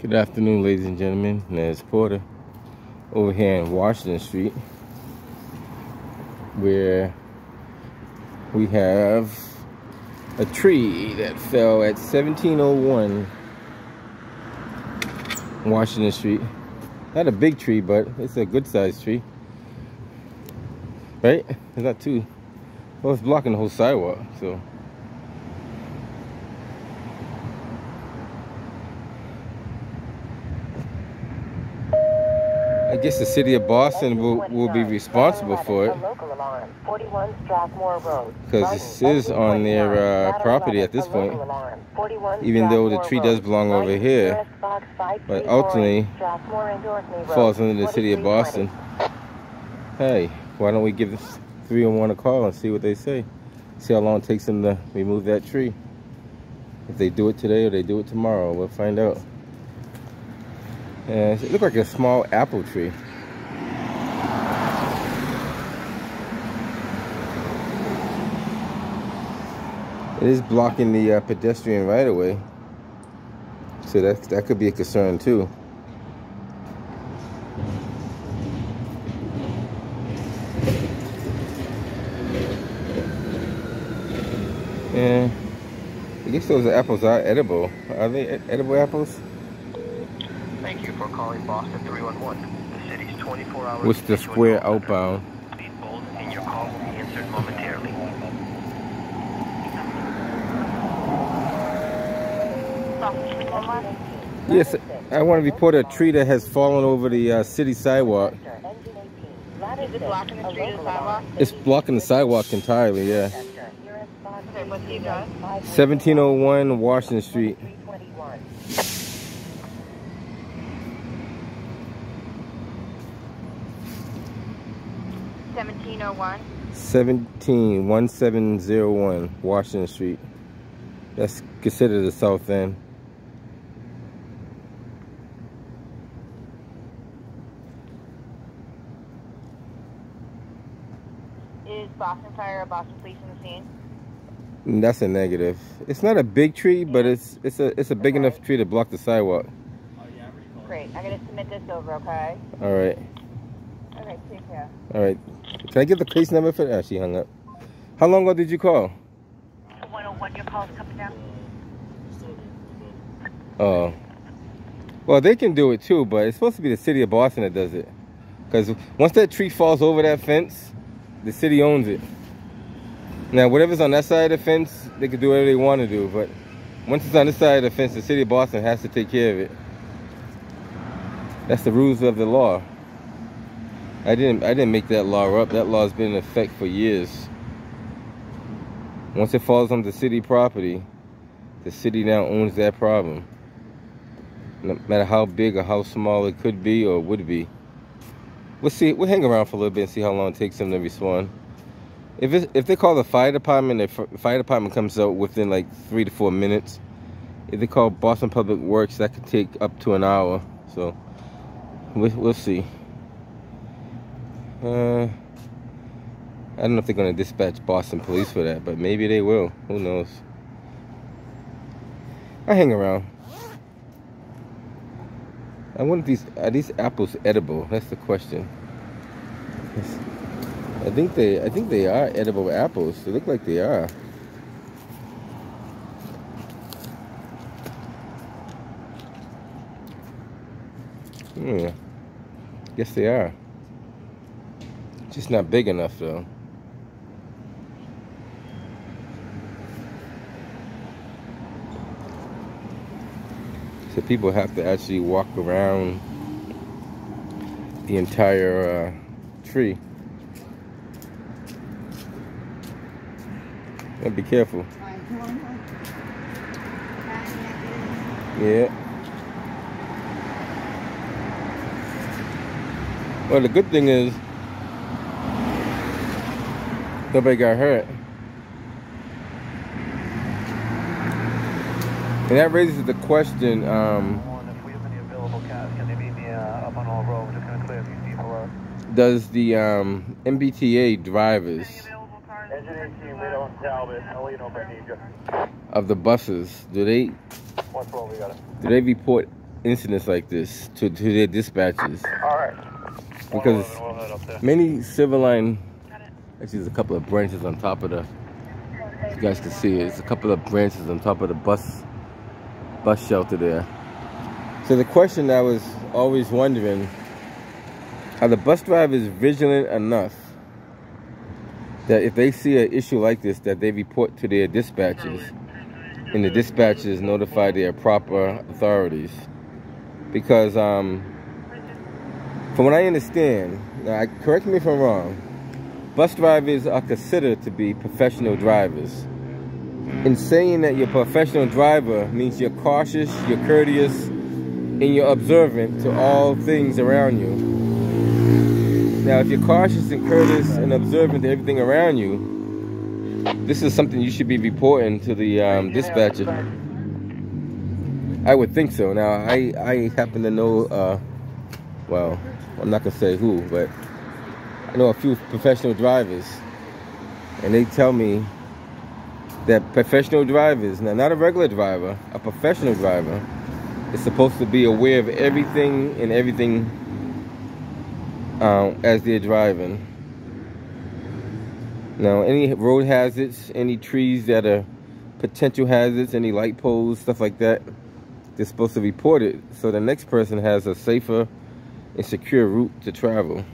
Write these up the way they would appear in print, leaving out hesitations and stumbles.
Good afternoon, ladies and gentlemen. There's Porter over here in Washington Street, where we have a tree that fell at 1701 Washington Street. Not a big tree, but it's a good sized tree, right? It's not too, well, it's blocking the whole sidewalk, so. I guess the city of Boston will be responsible for it, because this is on their property at this point, even though the tree does belong over here, but ultimately falls under the city of Boston. Hey, why don't we give this 301 a call and see what they say? See how long it takes them to remove that tree. If they do it today or they do it tomorrow, we'll find out. And it looked like a small apple tree. It is blocking the pedestrian right of way, so that could be a concern too. And I guess those apples are edible. Are they edible apples? Thank you for calling Boston 311. The city's 24-hour... What's the square outbound? Please hold and your call will be answered momentarily. Yes, I want to report a tree that has fallen over the city sidewalk. Is it blocking the street or sidewalk? It's blocking the sidewalk entirely, yeah. Okay, what's the address? 1701 Washington Street. $1701. 1701 Washington Street. That's considered the south end. Is Boston Fire or Boston Police in the scene? That's a negative. It's not a big tree, but it's a big enough tree to block the sidewalk. Great. I'm gonna submit this over, okay? All right. Okay, take care. All right. Can I get the case number for that? She hung up. How long ago did you call? 101. Your call's coming down. Oh. Well, they can do it too, but it's supposed to be the city of Boston that does it. Because once that tree falls over that fence, the city owns it. Now, whatever's on that side of the fence, they can do whatever they want to do. But once it's on this side of the fence, the city of Boston has to take care of it. That's the rules of the law. I didn't make that law up. That law has been in effect for years. Once it falls on the city property, the city now owns that problem. No matter how big or how small it could be or would be. We'll see. We'll hang around for a little bit and see how long it takes them to respond. If they call the fire department, the fire department comes out within like 3 to 4 minutes. If they call Boston Public Works, that could take up to an hour. So we'll see. I don't know if they're gonna dispatch Boston Police for that, but maybe they will. Who knows? I hang around. I wonder if are these apples edible? That's the question. I think they are edible apples. They look like they are. Guess they are. Just not big enough though. So people have to actually walk around the entire tree. And be careful. Yeah. Well, the good thing is nobody got hurt. And that raises the question, If we have any available cats, can they meet me up on Hall Road? We're just going to clear these people up. does the MBTA drivers of the buses, do they report incidents like this to their dispatches. All right. Because We'll head up there. many Silver Line, actually there's a couple of branches on top of the, you guys can see it, there's a couple of branches on top of the bus shelter there. So the question I was always wondering, are the bus drivers vigilant enough that if they see an issue like this, that they report to their dispatchers, and the dispatchers notify their proper authorities? Because from what I understand, now, correct me if I'm wrong, bus drivers are considered to be professional drivers. In saying that you're a professional driver means you're cautious, you're courteous, and you're observant to all things around you. Now, if you're cautious and courteous and observant to everything around you, this is something you should be reporting to the dispatcher. I would think so. Now, I happen to know, well, I'm not going to say who, but I know a few professional drivers, and they tell me that professional drivers, now not a regular driver, a professional driver, is supposed to be aware of everything and everything as they're driving. Now, any road hazards, any trees that are potential hazards, any light poles, stuff like that, they're supposed to report it so the next person has a safer and secure route to travel.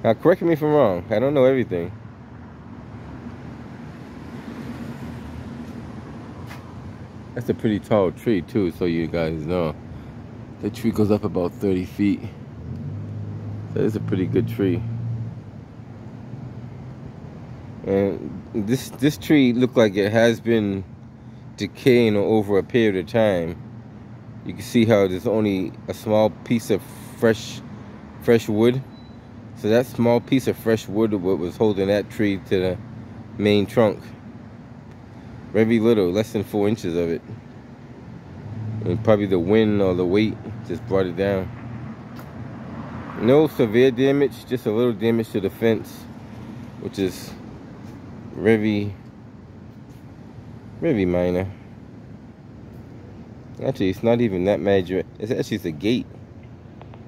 Now, correct me if I'm wrong. I don't know everything. That's a pretty tall tree too, so you guys know. The tree goes up about 30 feet. So it's a pretty good tree. And this tree looked like it has been decaying over a period of time. You can see how there's only a small piece of fresh wood. So that small piece of fresh wood was holding that tree to the main trunk. Very little, less than 4 inches of it. And probably the wind or the weight just brought it down. No severe damage, just a little damage to the fence, which is very, very minor. Actually, it's not even that major. It's actually a gate.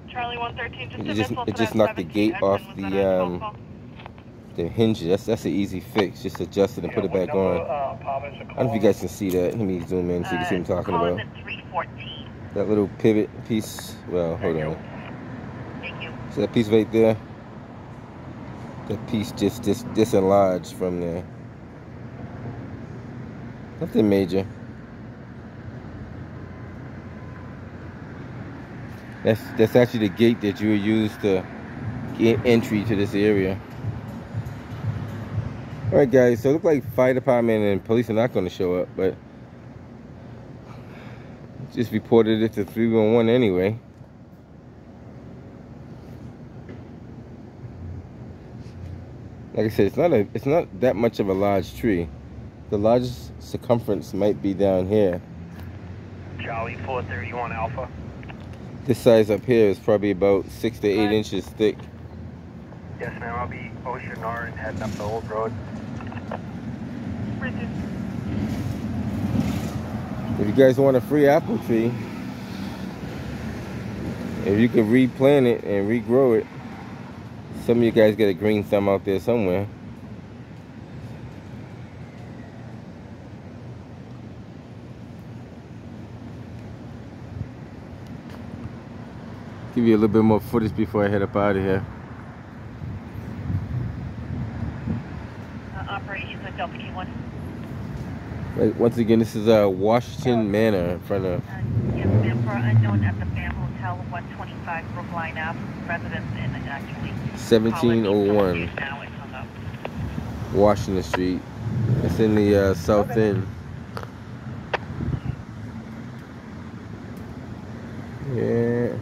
Charlie 113, It just knocked the gate off the hinges. That's an easy fix. Just adjust it and put it back on. I don't know if you guys can see that. Let me zoom in so you can see what I'm talking about. That little pivot piece. Well, hold on. Thank you. So that piece right there, that piece just disenlarged from there. Nothing major. That's actually the gate that you would use to get entry to this area. Alright guys, so it looks like fire department and police are not going to show up, but just reported it to 311 anyway. Like I said, it's not that much of a large tree. The largest circumference might be down here. Charlie 431 Alpha. This size up here is probably about 6 to 8 inches thick. Yes, ma'am. I'll be Ocean R and heading up the old road. If you guys want a free apple tree, if you can replant it and regrow it, some of you guys get a green thumb out there somewhere. Give you a little bit more footage before I head up out of here. Operations at W1. Right, once again, this is Washington Manor in front of Yes, ma'am, for unknown at the Fam Hotel, 125 Brookline Ave, residence in actually 1701 now it's hung up. Washington Street. It's in the South End. Yeah.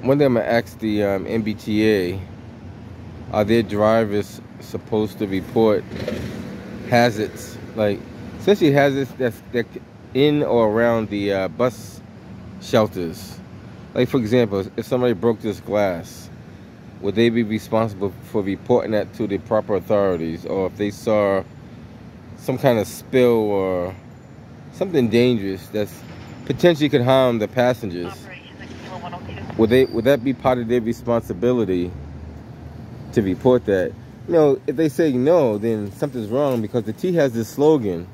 One thing I'm gonna ask the MBTA: are their drivers supposed to report hazards, like especially hazards that's in or around the bus shelters? Like for example, if somebody broke this glass, would they be responsible for reporting that to the proper authorities? Or if they saw some kind of spill or something dangerous that's potentially could harm the passengers, would that be part of their responsibility to report that? You know, if they say no, then something's wrong, because the T has this slogan: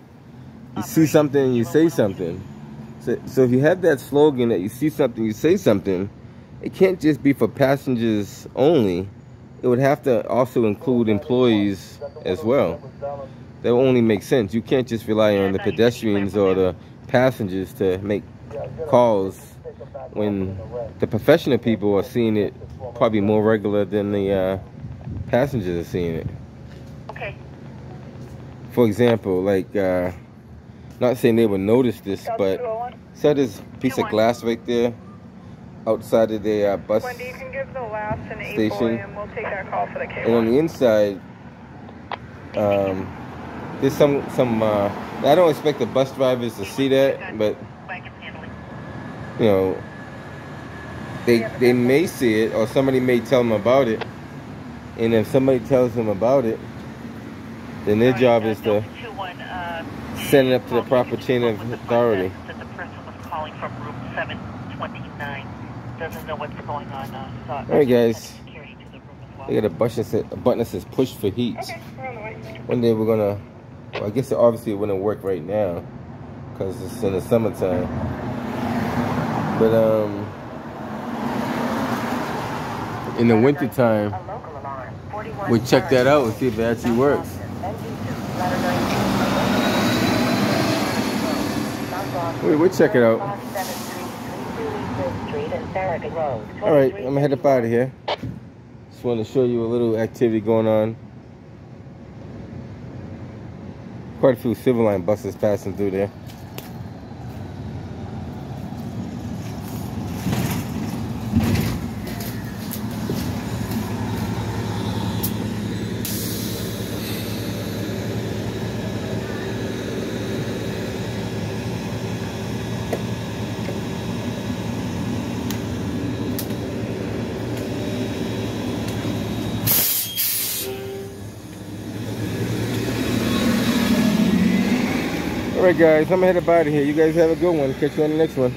you see something, you say something. So if you have that slogan that you see something, you say something, it can't just be for passengers only. It would have to also include employees as well. That will only make sense. You can't just rely on the pedestrians or the passengers to make calls when the professional people are seeing it probably more regular than the passengers are seeing it. Okay. For example, like, not saying they would notice this, but see this piece of glass right there outside of the bus Wendy, you can give the last and station, and we'll take that call for the K1. and on the inside, there's some I don't expect the bus drivers to see that, but you know, they may see it, or somebody may tell them about it, and if somebody tells them about it, then their job is to send it up to the proper chain of authority. That the person was calling from room 729 doesn't know what's going on. All right, guys. I got a button that says push for heat. Okay, we're on the way. One day we're gonna, well, I guess obviously it wouldn't work right now because it's in the summertime. But in the wintertime, we check that out and see if it actually works. We'll check it out. All right, I'm gonna head up out of here. Just want to show you a little activity going on. Quite a few Silver Line buses passing through there. Alright guys, I'm gonna head up out of here. You guys have a good one. Catch you on the next one.